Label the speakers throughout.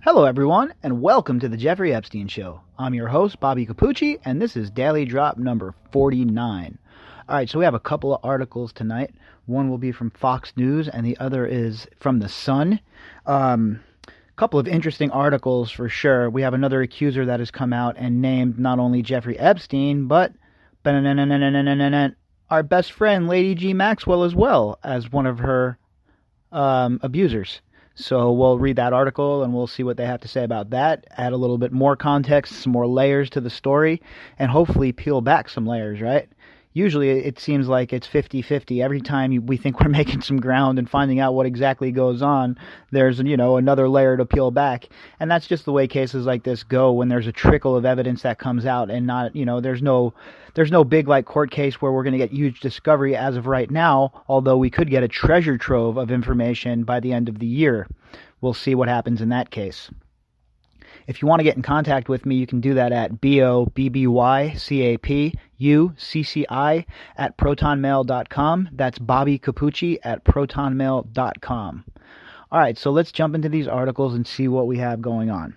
Speaker 1: Hello, everyone, and welcome to the Jeffrey Epstein Show. I'm your host, Bobbycapucci, and this is Daily Drop number 49. All right, so we have a couple of articles tonight. One will be from Fox News, and the other is from The Sun. Couple of interesting articles for sure. We have another accuser that has come out and named not only Jeffrey Epstein, but our best friend, Lady G. Maxwell, as well as one of her abusers. So we'll read that article and we'll see what they have to say about that, add a little bit more context, some more layers to the story, and hopefully peel back some layers, right? Usually it seems like it's 50-50. Every time we think we're making some ground and finding out what exactly goes on, there's, another layer to peel back. And that's just the way cases like this go when there's a trickle of evidence that comes out and not, there's no big like court case where we're going to get huge discovery as of right now, although we could get a treasure trove of information by the end of the year. We'll see what happens in that case. If you want to get in contact with me, you can do that at bobbycapucci@protonmail.com. That's bobbycapucci@protonmail.com. All right, so let's jump into these articles and see what we have going on.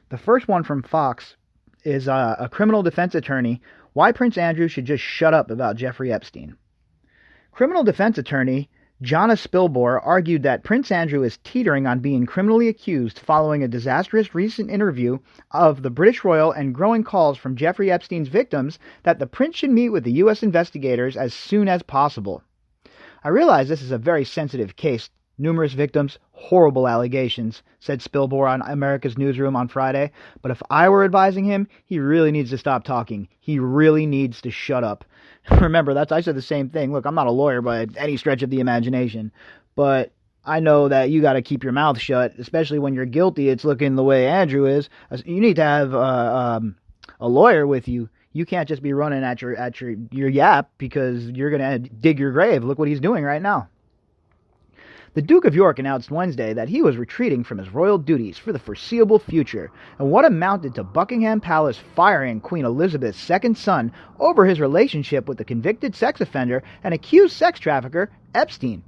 Speaker 1: The first one from Fox is a criminal defense attorney, why Prince Andrew should just shut up about Jeffrey Epstein. Criminal defense attorney Jonna Spilbor argued that Prince Andrew is teetering on being criminally accused following a disastrous recent interview of the British royal and growing calls from Jeffrey Epstein's victims that the prince should meet with the U.S. investigators as soon as possible. I realize this is a very sensitive case. Numerous victims, horrible allegations, said Spilbor on America's Newsroom on Friday. But if I were advising him, he really needs to stop talking. He really needs to shut up. Remember, I said the same thing. Look, I'm not a lawyer by any stretch of the imagination, but I know that you got to keep your mouth shut, especially when you're guilty. It's looking the way Andrew is. You need to have a lawyer with you. You can't just be running at your yap because you're gonna dig your grave. Look what he's doing right now. The Duke of York announced Wednesday that he was retreating from his royal duties for the foreseeable future, and what amounted to Buckingham Palace firing Queen Elizabeth's second son over his relationship with the convicted sex offender and accused sex trafficker Epstein.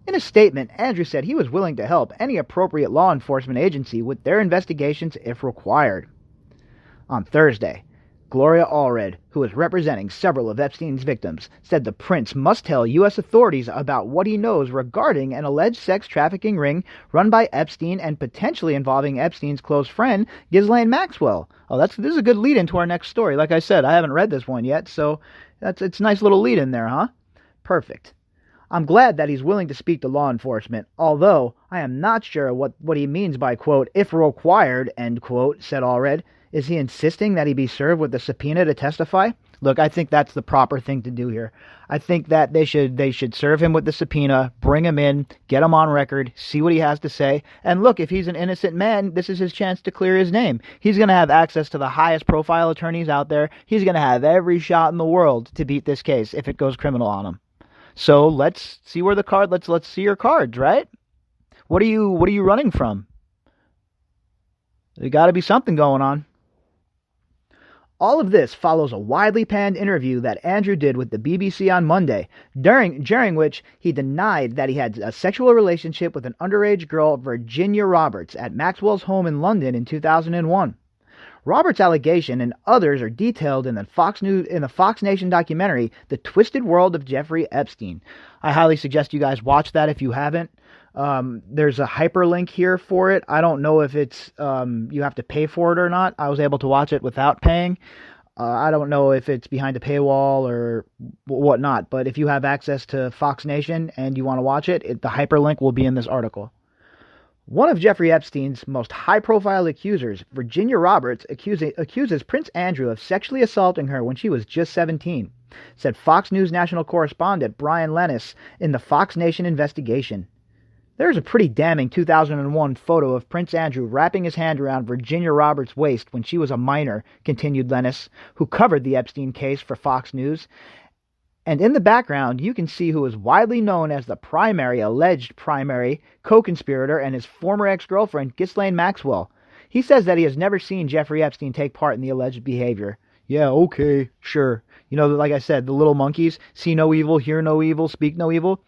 Speaker 1: In a statement, Andrew said he was willing to help any appropriate law enforcement agency with their investigations if required. On Thursday, Gloria Allred, who is representing several of Epstein's victims, said the prince must tell U.S. authorities about what he knows regarding an alleged sex trafficking ring run by Epstein and potentially involving Epstein's close friend, Ghislaine Maxwell. Oh, this is a good lead into our next story. Like I said, I haven't read this one yet, so it's a nice little lead in there, huh? Perfect. I'm glad that he's willing to speak to law enforcement, although I am not sure what he means by, quote, if required, end quote, said Allred. Is he insisting that he be served with a subpoena to testify? Look, I think that's the proper thing to do here. I think that they should serve him with the subpoena, bring him in, get him on record, see what he has to say. And look, if he's an innocent man, this is his chance to clear his name. He's going to have access to the highest profile attorneys out there. He's going to have every shot in the world to beat this case if it goes criminal on him. So let's see where let's see your cards, right? What are you running from? There got to be something going on. All of this follows a widely panned interview that Andrew did with the BBC on Monday, during which he denied that he had a sexual relationship with an underage girl, Virginia Roberts, at Maxwell's home in London in 2001. Roberts' allegation and others are detailed in the Fox Nation documentary, The Twisted World of Jeffrey Epstein. I highly suggest you guys watch that if you haven't. There's a hyperlink here for it. I don't know if it's you have to pay for it or not. I was able to watch it without paying. I don't know if it's behind a paywall or whatnot, but if you have access to Fox Nation and you want to watch it, the hyperlink will be in this article. One of Jeffrey Epstein's most high-profile accusers, Virginia Roberts, accuses Prince Andrew of sexually assaulting her when she was just 17, said Fox News national correspondent Brian Lennis in the Fox Nation investigation. There's a pretty damning 2001 photo of Prince Andrew wrapping his hand around Virginia Roberts' waist when she was a minor, continued Lennis, who covered the Epstein case for Fox News. And in the background, you can see who is widely known as the alleged primary, co-conspirator and his former ex-girlfriend, Ghislaine Maxwell. He says that he has never seen Jeffrey Epstein take part in the alleged behavior. Yeah, okay, sure. Like I said, the little monkeys, see no evil, hear no evil, speak no evil.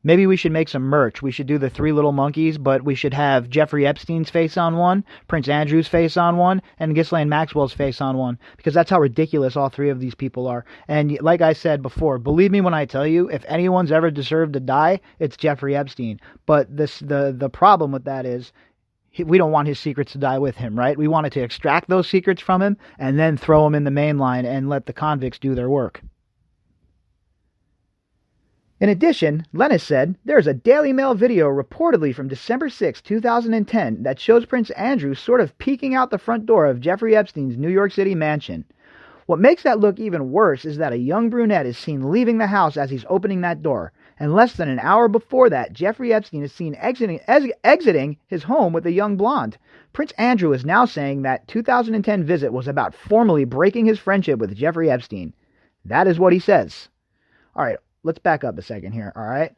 Speaker 1: Maybe we should make some merch. We should do the three little monkeys, but we should have Jeffrey Epstein's face on one, Prince Andrew's face on one, and Ghislaine Maxwell's face on one, because that's how ridiculous all three of these people are. And like I said before, believe me when I tell you, if anyone's ever deserved to die, it's Jeffrey Epstein. But the problem with that is, we don't want his secrets to die with him, right? We wanted to extract those secrets from him and then throw them in the main line and let the convicts do their work. In addition, Lennis said, there is a Daily Mail video reportedly from December 6, 2010 that shows Prince Andrew sort of peeking out the front door of Jeffrey Epstein's New York City mansion. What makes that look even worse is that a young brunette is seen leaving the house as he's opening that door. And less than an hour before that, Jeffrey Epstein is seen exiting his home with a young blonde. Prince Andrew is now saying that 2010 visit was about formally breaking his friendship with Jeffrey Epstein. That is what he says. All right. Let's back up a second here, all right?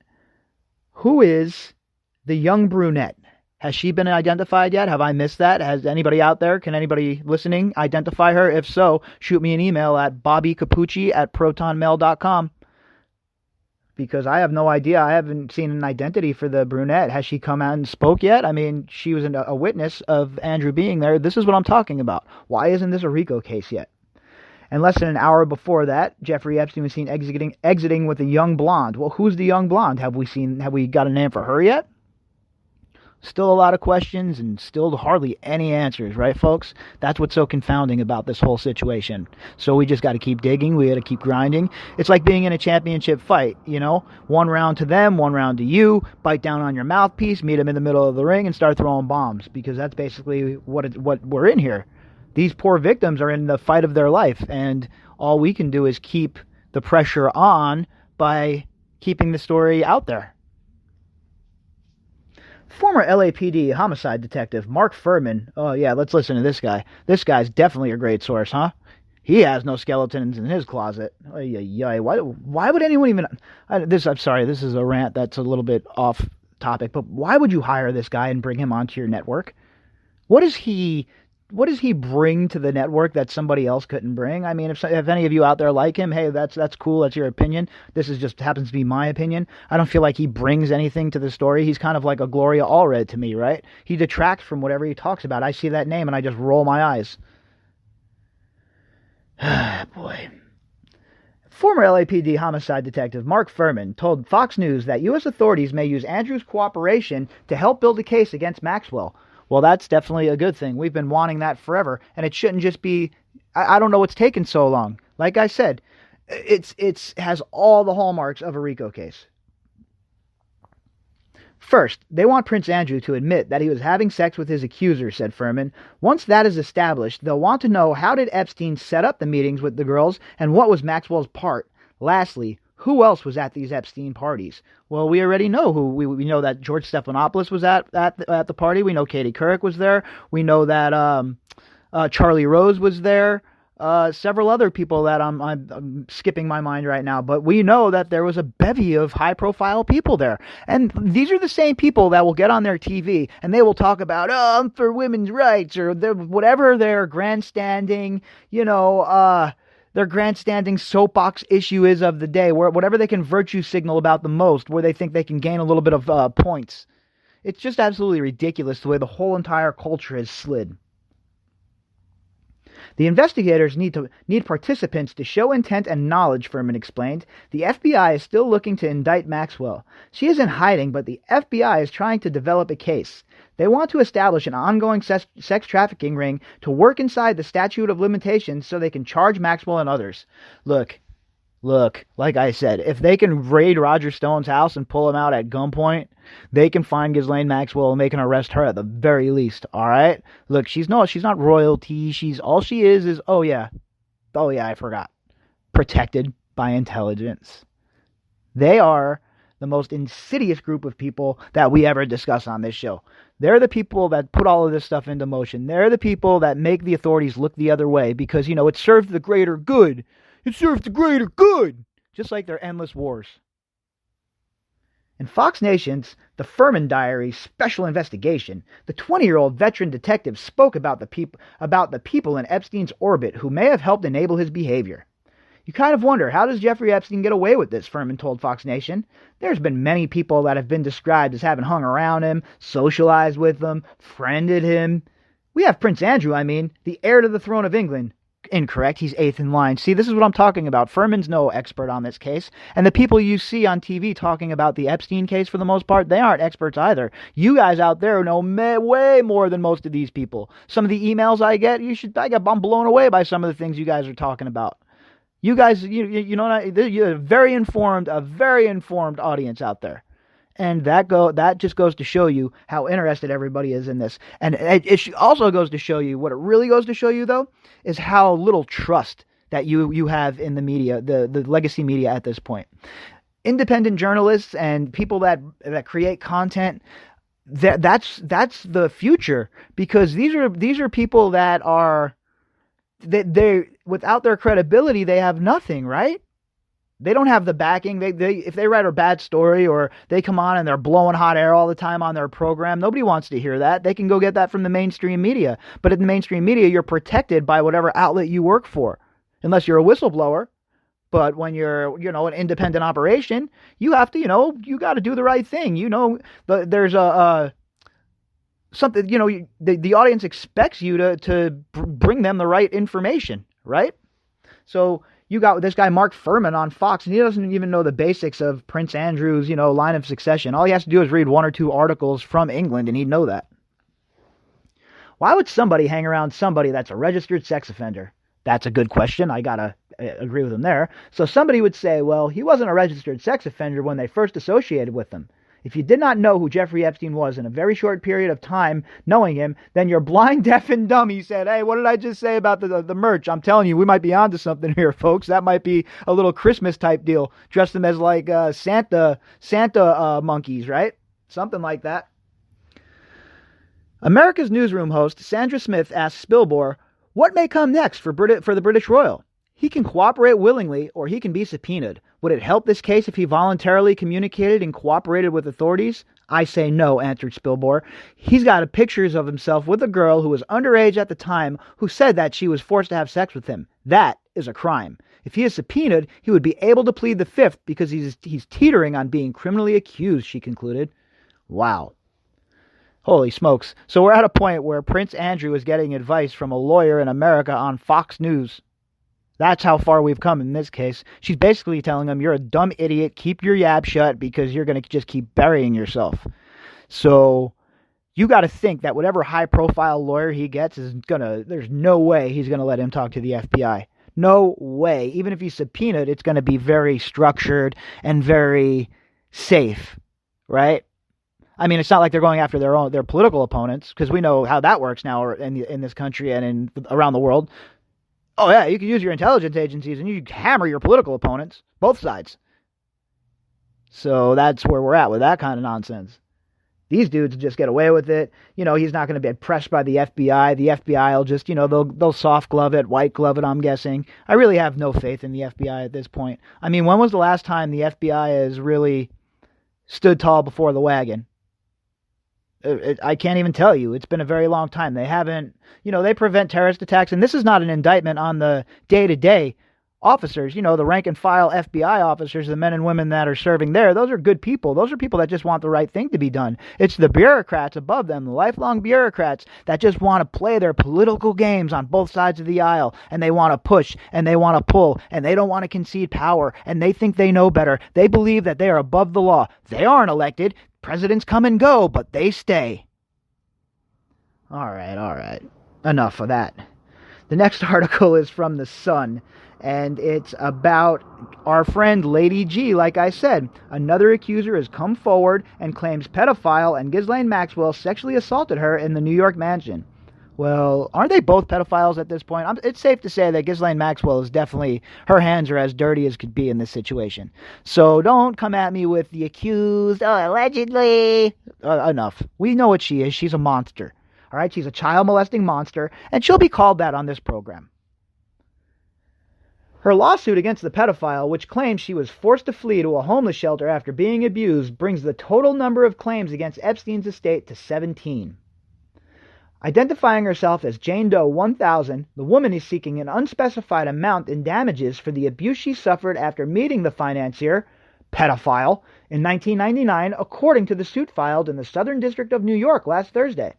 Speaker 1: Who is the young brunette? Has she been identified yet? Have I missed that? Has anybody out there, can anybody listening identify her? If so, shoot me an email at bobbycapucci@protonmail.com, because I have no idea. I haven't seen an identity for the brunette. Has she come out and spoke yet? I mean, she was a witness of Andrew being there. This is what I'm talking about. Why isn't this a RICO case yet? And less than an hour before that, Jeffrey Epstein was seen exiting with a young blonde. Well, who's the young blonde? Have we got a name for her yet? Still a lot of questions and still hardly any answers, right, folks? That's what's so confounding about this whole situation. So we just got to keep digging. We got to keep grinding. It's like being in a championship fight, you know? One round to them, one round to you. Bite down on your mouthpiece, meet them in the middle of the ring, and start throwing bombs, because that's basically what we're in here. These poor victims are in the fight of their life, and all we can do is keep the pressure on by keeping the story out there. Former LAPD homicide detective Mark Furman. Oh yeah, let's listen to this guy. This guy's definitely a great source, huh? He has no skeletons in his closet. Why would anyone even... I'm sorry, this is a rant that's a little bit off topic, but why would you hire this guy and bring him onto your network? What does he bring to the network that somebody else couldn't bring? I mean, if any of you out there like him, hey, that's cool. That's your opinion. This is just happens to be my opinion. I don't feel like he brings anything to the story. He's kind of like a Gloria Allred to me, right? He detracts from whatever he talks about. I see that name and I just roll my eyes. Boy. Former LAPD homicide detective Mark Furman told Fox News that U.S. authorities may use Andrew's cooperation to help build a case against Maxwell. Well, that's definitely a good thing. We've been wanting that forever, and it shouldn't just be... I don't know what's taken so long. Like I said, it has all the hallmarks of a RICO case. First, they want Prince Andrew to admit that he was having sex with his accuser, said Furman. Once that is established, they'll want to know how did Epstein set up the meetings with the girls, and what was Maxwell's part. Lastly, who else was at these Epstein parties? Well, we already know who. We know that George Stephanopoulos was at the party. We know Katie Couric was there. We know that Charlie Rose was there. Several other people that I'm skipping my mind right now. But we know that there was a bevy of high-profile people there. And these are the same people that will get on their TV and they will talk about, oh, I'm for women's rights, or whatever their grandstanding, their grandstanding soapbox issue is of the day, where whatever they can virtue signal about the most, where they think they can gain a little bit of points. It's just absolutely ridiculous the way the whole entire culture has slid. The investigators need participants to show intent and knowledge, Furman explained. The FBI is still looking to indict Maxwell. She is in hiding, but the FBI is trying to develop a case. They want to establish an ongoing sex trafficking ring to work inside the statute of limitations so they can charge Maxwell and others. Look, like I said, if they can raid Roger Stone's house and pull him out at gunpoint, they can find Ghislaine Maxwell and they can arrest her at the very least, all right? Look, she's not royalty. All she is, oh yeah, I forgot. Protected by intelligence. They are the most insidious group of people that we ever discuss on this show. They're the people that put all of this stuff into motion. They're the people that make the authorities look the other way because, it serves the greater good. It serves the greater good, just like their endless wars. In Fox Nation's The Furman Diary special investigation, the 20-year-old veteran detective spoke about the people in Epstein's orbit who may have helped enable his behavior. You kind of wonder, how does Jeffrey Epstein get away with this, Furman told Fox Nation. There's been many people that have been described as having hung around him, socialized with him, friended him. We have Prince Andrew, the heir to the throne of England. Incorrect. He's eighth in line. See, this is what I'm talking about. Furman's no expert on this case. And the people you see on TV talking about the Epstein case, for the most part, they aren't experts either. You guys out there know way more than most of these people. Some of the emails I get, I'm blown away by some of the things you guys are talking about. You guys, you know, you're a very informed audience out there. And that just goes to show you how interested everybody is in this. And it also goes to show you, what it really goes to show you, though, is how little trust that you have in the media, the legacy media at this point. Independent journalists and people that create content, that's the future, because these are people that are, they without their credibility, they have nothing, right? They don't have the backing. If they write a bad story or they come on and they're blowing hot air all the time on their program, nobody wants to hear that. They can go get that from the mainstream media. But in the mainstream media, you're protected by whatever outlet you work for, unless you're a whistleblower. But when you're, an independent operation, you have to, you got to do the right thing. There's something, the audience expects you to bring them the right information, right? So you got this guy, Mark Furman, on Fox, and he doesn't even know the basics of Prince Andrew's, line of succession. All he has to do is read one or two articles from England, and he'd know that. Why would somebody hang around somebody that's a registered sex offender? That's a good question. I gotta agree with him there. So somebody would say, well, he wasn't a registered sex offender when they first associated with him. If you did not know who Jeffrey Epstein was in a very short period of time knowing him, then you're blind, deaf, and dumb. He said, hey, what did I just say about the merch? I'm telling you, we might be onto something here, folks. That might be a little Christmas type deal. Dress them as like Santa monkeys, right? Something like that. America's Newsroom host Sandra Smith asked Spilborn, what may come next for the British royal? He can cooperate willingly, or he can be subpoenaed. Would it help this case if he voluntarily communicated and cooperated with authorities? I say no, answered Spilborn. He's got pictures of himself with a girl who was underage at the time who said that she was forced to have sex with him. That is a crime. If he is subpoenaed, he would be able to plead the fifth because he's teetering on being criminally accused, she concluded. Wow. Holy smokes. So we're at a point where Prince Andrew is getting advice from a lawyer in America on Fox News. That's how far we've come in this case. She's basically telling him, you're a dumb idiot, keep your yab shut because you're going to just keep burying yourself. So you got to think that whatever high-profile lawyer he gets there's no way he's going to let him talk to the FBI. No way. Even if he's subpoenaed, it's going to be very structured and very safe, right? I mean, it's not like they're going after their political opponents, because we know how that works now in this country and around the world. Oh, yeah, you can use your intelligence agencies and you hammer your political opponents, both sides. So that's where we're at with that kind of nonsense. These dudes just get away with it. He's not going to be pressed by the FBI. The FBI will just, they'll soft glove it, white glove it, I'm guessing. I really have no faith in the FBI at this point. I mean, when was the last time the FBI has really stood tall before the wagon? I can't even tell you. It's been a very long time. They haven't, they prevent terrorist attacks. And this is not an indictment on the day-to-day officers, the rank and file FBI officers, the men and women that are serving there. Those are good people. Those are people that just want the right thing to be done. It's the bureaucrats above them, the lifelong bureaucrats that just want to play their political games on both sides of the aisle. And they want to push and they want to pull and they don't want to concede power. And they think they know better. They believe that they are above the law. They aren't elected. Presidents come and go, but they stay. All right. Enough of that. The next article is from The Sun, and it's about our friend Lady G. Like I said, another accuser has come forward and claims pedophile and Ghislaine Maxwell sexually assaulted her in the New York mansion. Well, aren't they both pedophiles at this point? It's safe to say that Ghislaine Maxwell is definitely, her hands are as dirty as could be in this situation. So don't come at me with the accused, allegedly. Enough. We know what she is. She's a monster. All right? She's a child molesting monster, and she'll be called that on this program. Her lawsuit against the pedophile, which claims she was forced to flee to a homeless shelter after being abused, brings the total number of claims against Epstein's estate to 17. Identifying herself as Jane Doe 1000, the woman is seeking an unspecified amount in damages for the abuse she suffered after meeting the financier, pedophile, in 1999, according to the suit filed in the Southern District of New York last Thursday.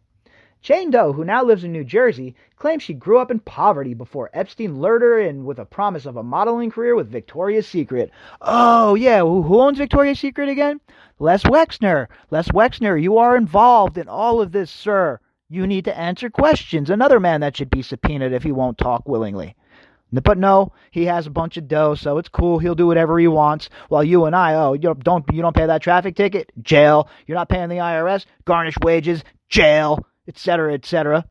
Speaker 1: Jane Doe, who now lives in New Jersey, claims she grew up in poverty before Epstein lured her in with a promise of a modeling career with Victoria's Secret. Oh, yeah, who owns Victoria's Secret again? Les Wexner. Les Wexner, you are involved in all of this, sir. You need to answer questions. Another man that should be subpoenaed if he won't talk willingly. But no, he has a bunch of dough, so it's cool. He'll do whatever he wants. While you and I, you don't pay that traffic ticket? Jail. You're not paying the IRS? Garnish wages? Jail. Etc., etc.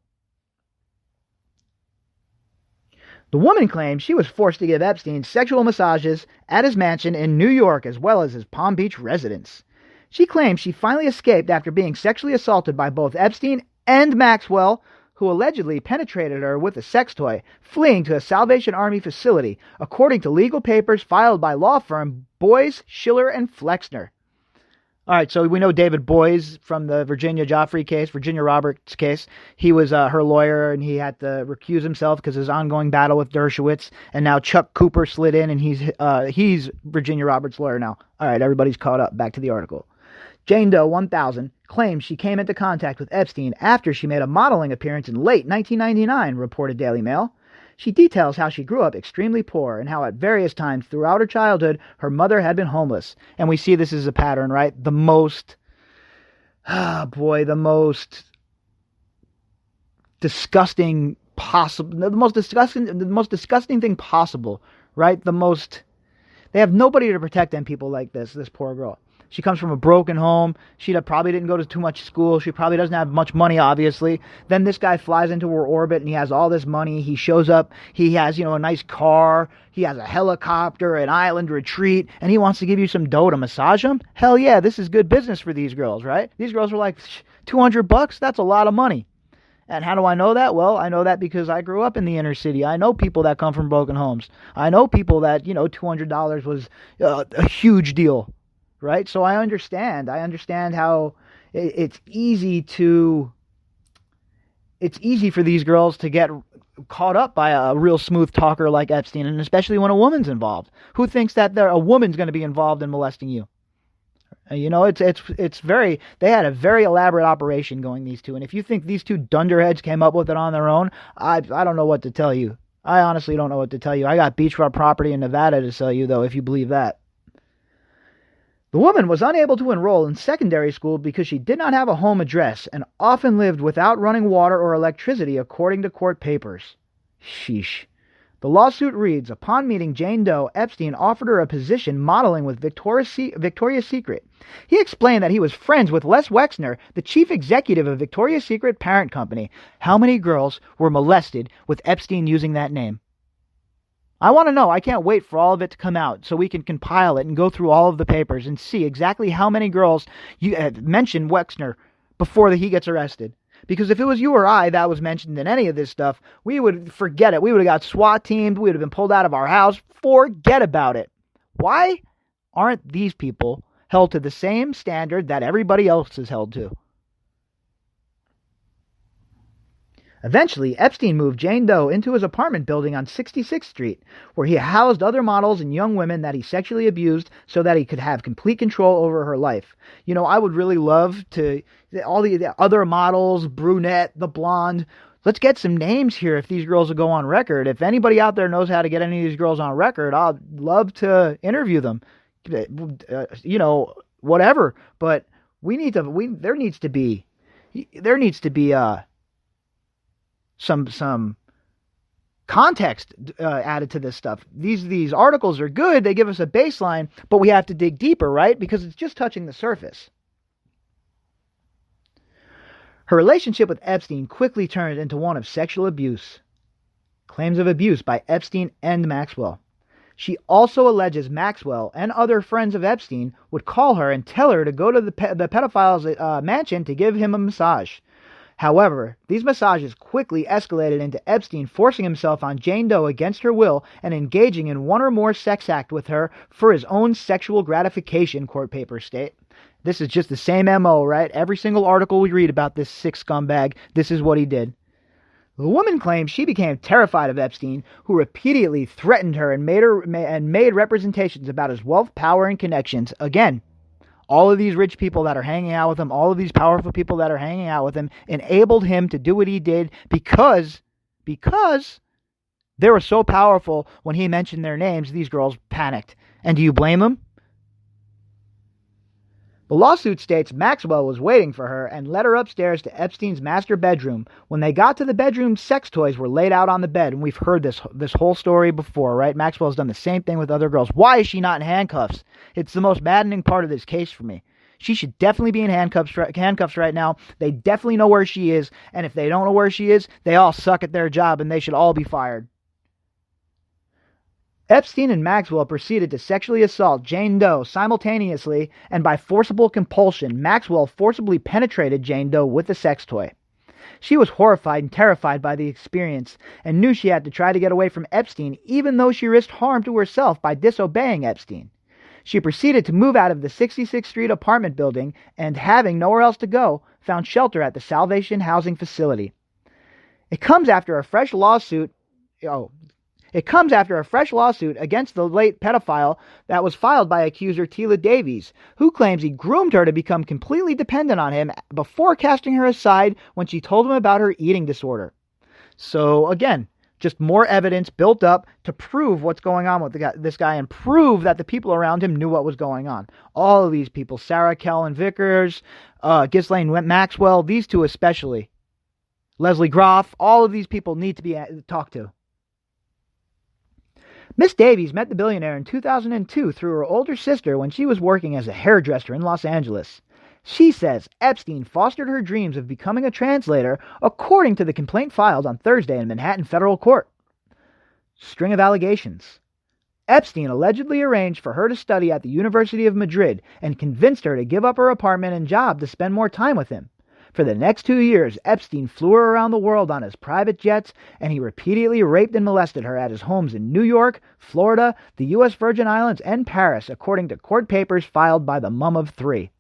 Speaker 1: The woman claims she was forced to give Epstein sexual massages at his mansion in New York as well as his Palm Beach residence. She claims she finally escaped after being sexually assaulted by both Epstein and Maxwell, who allegedly penetrated her with a sex toy, fleeing to a Salvation Army facility, according to legal papers filed by law firm Boies, Schiller, and Flexner. All right, so we know David Boies from the Virginia Roberts case. He was her lawyer, and he had to recuse himself because of his ongoing battle with Dershowitz. And now Chuck Cooper slid in, and he's Virginia Roberts' lawyer now. All right, everybody's caught up. Back to the article. Jane Doe 1000 claims she came into contact with Epstein after she made a modeling appearance in late 1999, reported Daily Mail. She details how she grew up extremely poor and how at various times throughout her childhood her mother had been homeless. And we see this as a pattern, right? The most disgusting possible, the most disgusting thing possible, right? They have nobody to protect them, people like this poor girl. She comes from a broken home. She probably didn't go to too much school. She probably doesn't have much money, obviously. Then this guy flies into her orbit, and he has all this money. He shows up. He has, a nice car. He has a helicopter, an island retreat, and he wants to give you some dough to massage him? Hell yeah, this is good business for these girls, right? These girls are like, $200? That's a lot of money. And how do I know that? Well, I know that because I grew up in the inner city. I know people that come from broken homes. I know people that, $200 was a huge deal. Right? So I understand how it's easy for these girls to get caught up by a real smooth talker like Epstein, and especially when a woman's involved. Who thinks that a woman's going to be involved in molesting you? They had a very elaborate operation going, these two. And if you think these two dunderheads came up with it on their own, I don't know what to tell you. I honestly don't know what to tell you. I got beachfront property in Nevada to sell you, though, if you believe that. The woman was unable to enroll in secondary school because she did not have a home address and often lived without running water or electricity, according to court papers. Sheesh. The lawsuit reads, upon meeting Jane Doe, Epstein offered her a position modeling with Victoria's Secret. He explained that he was friends with Les Wexner, the chief executive of Victoria's Secret parent company. How many girls were molested with Epstein using that name? I want to know. I can't wait for all of it to come out so we can compile it and go through all of the papers and see exactly how many girls you mentioned Wexner before he gets arrested. Because if it was you or I that was mentioned in any of this stuff, we would forget it. We would have got SWAT teamed. We would have been pulled out of our house. Forget about it. Why aren't these people held to the same standard that everybody else is held to? Eventually, Epstein moved Jane Doe into his apartment building on 66th Street, where he housed other models and young women that he sexually abused so that he could have complete control over her life. I would really love to, all the other models, brunette, the blonde, let's get some names here if these girls will go on record. If anybody out there knows how to get any of these girls on record, I'd love to interview them. Whatever. But there needs to be some context added to this stuff. These articles are good. They give us a baseline, but we have to dig deeper, right? Because it's just touching the surface. Her relationship with Epstein quickly turned into one of sexual abuse. Claims of abuse by Epstein and Maxwell. She also alleges Maxwell and other friends of Epstein would call her and tell her to go to the pedophile's mansion to give him a massage. However, these massages quickly escalated into Epstein forcing himself on Jane Doe against her will and engaging in one or more sex acts with her for his own sexual gratification, court papers state. This is just the same MO, right? Every single article we read about this sick scumbag, this is what he did. The woman claims she became terrified of Epstein, who repeatedly threatened her and made representations about his wealth, power, and connections. Again, all of these rich people that are hanging out with him, all of these powerful people that are hanging out with him, enabled him to do what he did because they were so powerful. When he mentioned their names, these girls panicked. And do you blame them? The lawsuit states Maxwell was waiting for her and led her upstairs to Epstein's master bedroom. When they got to the bedroom, sex toys were laid out on the bed, and we've heard this whole story before, right? Maxwell's done the same thing with other girls. Why is she not in handcuffs? It's the most maddening part of this case for me. She should definitely be in handcuffs right now. They definitely know where she is, and if they don't know where she is, they all suck at their job, and they should all be fired. Epstein and Maxwell proceeded to sexually assault Jane Doe simultaneously, and by forcible compulsion, Maxwell forcibly penetrated Jane Doe with a sex toy. She was horrified and terrified by the experience, and knew she had to try to get away from Epstein, even though she risked harm to herself by disobeying Epstein. She proceeded to move out of the 66th Street apartment building, and having nowhere else to go, found shelter at the Salvation Housing Facility. It comes after a fresh lawsuit against the late pedophile that was filed by accuser Tila Davies, who claims he groomed her to become completely dependent on him before casting her aside when she told him about her eating disorder. So again, just more evidence built up to prove what's going on with this guy and prove that the people around him knew what was going on. All of these people, Sarah Kellen Vickers, Ghislaine Maxwell, these two especially, Leslie Groff, all of these people need to be talked to. Miss Davies met the billionaire in 2002 through her older sister when she was working as a hairdresser in Los Angeles. She says Epstein fostered her dreams of becoming a translator, according to the complaint filed on Thursday in Manhattan federal court. String of allegations. Epstein allegedly arranged for her to study at the University of Madrid and convinced her to give up her apartment and job to spend more time with him. For the next 2 years, Epstein flew her around the world on his private jets, and he repeatedly raped and molested her at his homes in New York, Florida, the U.S. Virgin Islands, and Paris, according to court papers filed by the mum of three.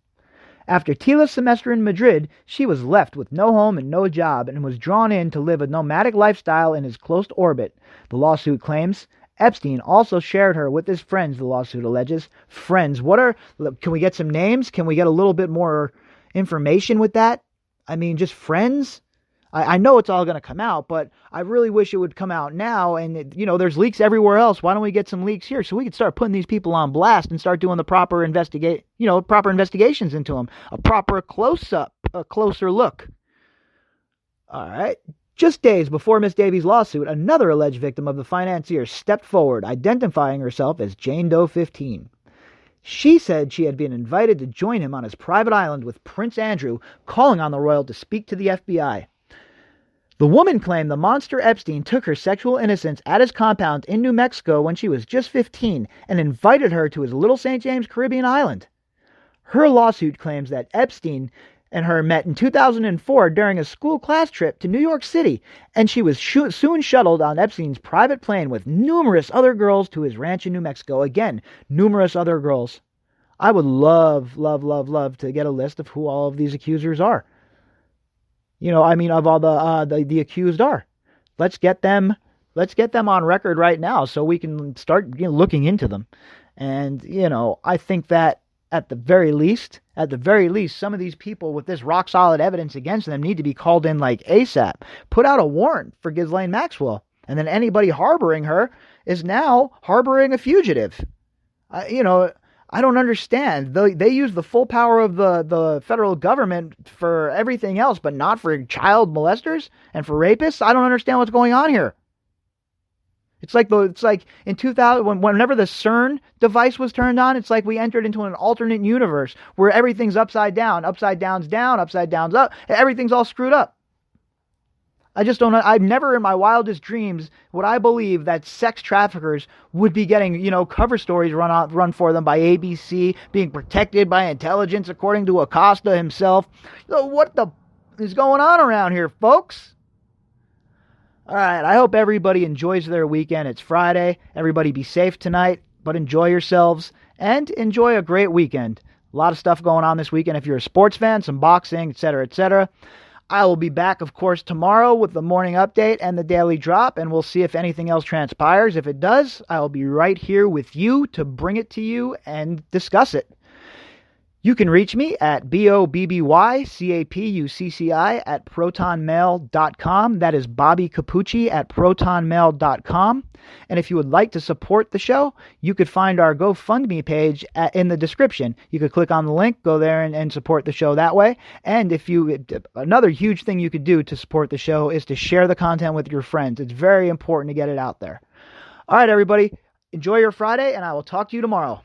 Speaker 1: After Tila's semester in Madrid, she was left with no home and no job, and was drawn in to live a nomadic lifestyle in his close orbit, the lawsuit claims. Epstein also shared her with his friends, the lawsuit alleges. Friends, can we get some names? Can we get a little bit more information with that? I mean, just friends? I know it's all going to come out, but I really wish it would come out now. And, there's leaks everywhere else. Why don't we get some leaks here so we can start putting these people on blast and start doing the proper investigations into them. A proper close-up, a closer look. All right. Just days before Miss Davies' lawsuit, another alleged victim of the financier stepped forward, identifying herself as Jane Doe 15. She said she had been invited to join him on his private island with Prince Andrew, calling on the royal to speak to the FBI. The woman claimed the monster Epstein took her sexual innocence at his compound in New Mexico when she was just 15 and invited her to his Little St. James Caribbean island. Her lawsuit claims that Epstein and her met in 2004 during a school class trip to New York City, and she was soon shuttled on Epstein's private plane with numerous other girls to his ranch in New Mexico. Again, numerous other girls. I would love to get a list of who all of these accusers are. Of all the accused are. Let's get them on record right now so we can start looking into them. And, I think that at the very least, some of these people with this rock solid evidence against them need to be called in like ASAP. Put out a warrant for Ghislaine Maxwell. And then anybody harboring her is now harboring a fugitive. I don't understand. They use the full power of the federal government for everything else, but not for child molesters and for rapists. I don't understand what's going on here. It's like in 2000, whenever the CERN device was turned on, it's like we entered into an alternate universe where everything's upside down. Upside down's down, upside down's up. Everything's all screwed up. I just don't know. I've never in my wildest dreams would I believe that sex traffickers would be getting, cover stories run for them by ABC, being protected by intelligence, according to Acosta himself. So what the is going on around here, folks? All right, I hope everybody enjoys their weekend. It's Friday. Everybody be safe tonight, but enjoy yourselves and enjoy a great weekend. A lot of stuff going on this weekend. If you're a sports fan, some boxing, etc., etc. I will be back, of course, tomorrow with the morning update and the daily drop, and we'll see if anything else transpires. If it does, I will be right here with you to bring it to you and discuss it. You can reach me at BOBBYCAPUCCI at protonmail.com. That is Bobbycapucci at protonmail.com. And if you would like to support the show, you could find our GoFundMe page in the description. You could click on the link, go there and support the show that way. And another huge thing you could do to support the show is to share the content with your friends. It's very important to get it out there. All right, everybody, enjoy your Friday, and I will talk to you tomorrow.